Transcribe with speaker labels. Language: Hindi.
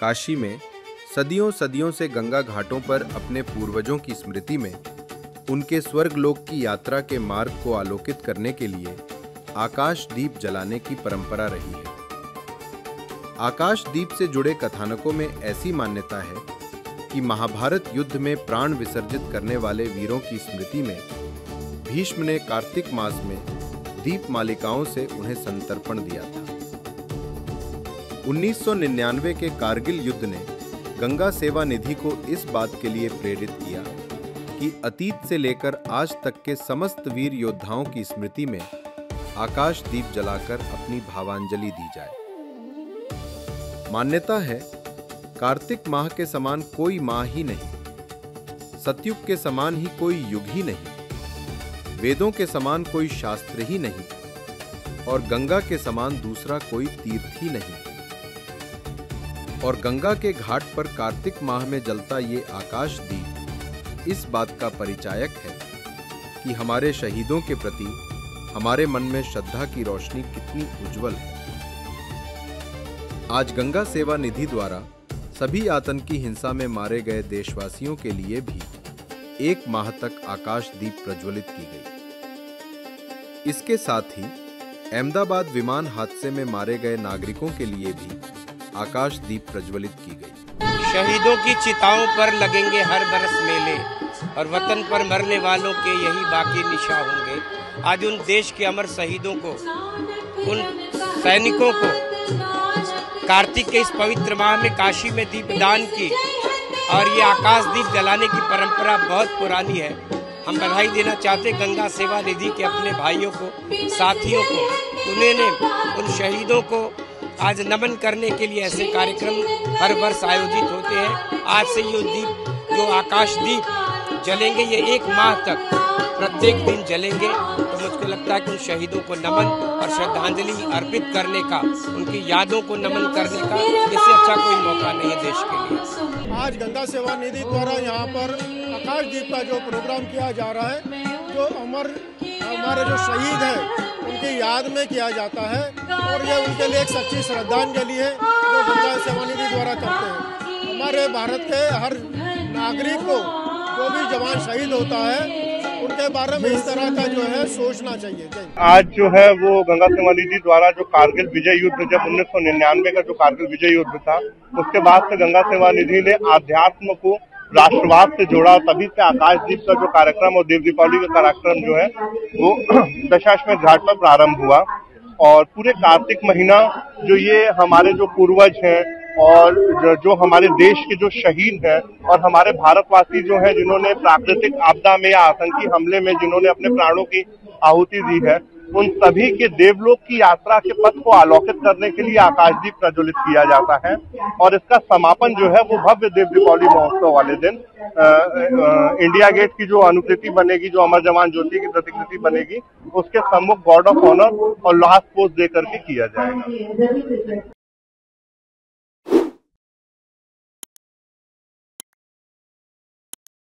Speaker 1: काशी में सदियों सदियों से गंगा घाटों पर अपने पूर्वजों की स्मृति में उनके स्वर्गलोक की यात्रा के मार्ग को आलोकित करने के लिए आकाश दीप जलाने की परंपरा रही है। आकाश दीप से जुड़े कथानकों में ऐसी मान्यता है कि महाभारत युद्ध में प्राण विसर्जित करने वाले वीरों की स्मृति में भीष्म ने कार्तिक मास में दीप मालिकाओं से उन्हें संतर्पण दिया था। 1999 के कारगिल युद्ध ने गंगा सेवा निधि को इस बात के लिए प्रेरित किया कि अतीत से लेकर आज तक के समस्त वीर योद्धाओं की स्मृति में आकाश दीप जलाकर अपनी भावांजलि दी जाए। मान्यता है, कार्तिक माह के समान कोई माह ही नहीं, सतयुग के समान ही कोई युग ही नहीं, वेदों के समान कोई शास्त्र ही नहीं और गंगा के समान दूसरा कोई तीर्थ ही नहीं। और गंगा के घाट पर कार्तिक माह में जलता ये आकाश दीप इस बात का परिचायक है कि हमारे शहीदों के प्रति हमारे मन में श्रद्धा की रोशनी कितनी उज्जवल है। आज गंगा सेवा निधि द्वारा सभी आतंकी हिंसा में मारे गए देशवासियों के लिए भी 1 माह तक आकाश दीप प्रज्वलित की गई। इसके साथ ही अहमदाबाद विमान हादसे में मारे गए नागरिकों के लिए भी आकाश दीप प्रज्वलित की गई।
Speaker 2: शहीदों की चिताओं पर लगेंगे हर बरस मेले और वतन पर मरने वालों के यही बाकी निशा होंगे। आज उन देश के अमर शहीदों को, उन सैनिकों को कार्तिक के इस पवित्र माह में काशी में दीपदान की और ये आकाश दीप जलाने की परंपरा बहुत पुरानी है। हम बधाई देना चाहते गंगा सेवा निधि के अपने भाइयों को, साथियों को, उन्होंने उन शहीदों को आज नमन करने के लिए ऐसे कार्यक्रम हर वर्ष आयोजित होते हैं। आज से ये दीप, जो आकाश दीप जलेंगे, ये 1 माह तक प्रत्येक दिन जलेंगे। तो मुझको लगता है कि उन शहीदों को नमन और श्रद्धांजलि अर्पित करने का, उनकी यादों को नमन करने का इससे अच्छा कोई मौका नहीं है देश के लिए।
Speaker 3: आज गंगा सेवा निधि द्वारा यहाँ पर आकाश दीप का जो प्रोग्राम किया जा रहा है, जो हमारे जो शहीद हैं उनकी याद में किया जाता है और ये उनके लिए एक सच्ची श्रद्धांजलि है जो गंगा सेवा निधि द्वारा करते हैं। हमारे भारत के हर नागरिक को, जो भी जवान शहीद होता है, उनके बारे में इस तरह का जो है सोचना चाहिए।
Speaker 4: आज जो है वो गंगा सेवा निधि द्वारा जो कारगिल विजय युद्ध, जब 1999 का जो कारगिल विजय युद्ध था, उसके बाद से गंगा सेवा निधि ने आध्यात्म को राष्ट्रवाद से जोड़ा। तभी से आकाश दीप का जो कार्यक्रम और देव दीपावली का कार्यक्रम जो है वो दशाश्वमेध घाट पर प्रारंभ हुआ। और पूरे कार्तिक महीना जो ये हमारे जो पूर्वज हैं और जो हमारे देश के जो शहीद हैं और हमारे भारतवासी जो हैं, जिन्होंने प्राकृतिक आपदा में या आतंकी हमले में जिन्होंने अपने प्राणों की आहुति दी है, उन सभी के देवलोक की यात्रा के पथ को आलोकित करने के लिए आकाशदीप प्रज्वलित किया जाता है। और इसका समापन जो है वो भव्य देव दीपावली महोत्सव वाले दिन इंडिया गेट की जो अनुकृति बनेगी, जो अमर जवान ज्योति की प्रतिकृति बनेगी, उसके सम्मुख गार्ड ऑफ ऑनर और लास्ट पोस्ट दे करके किया जाएगा।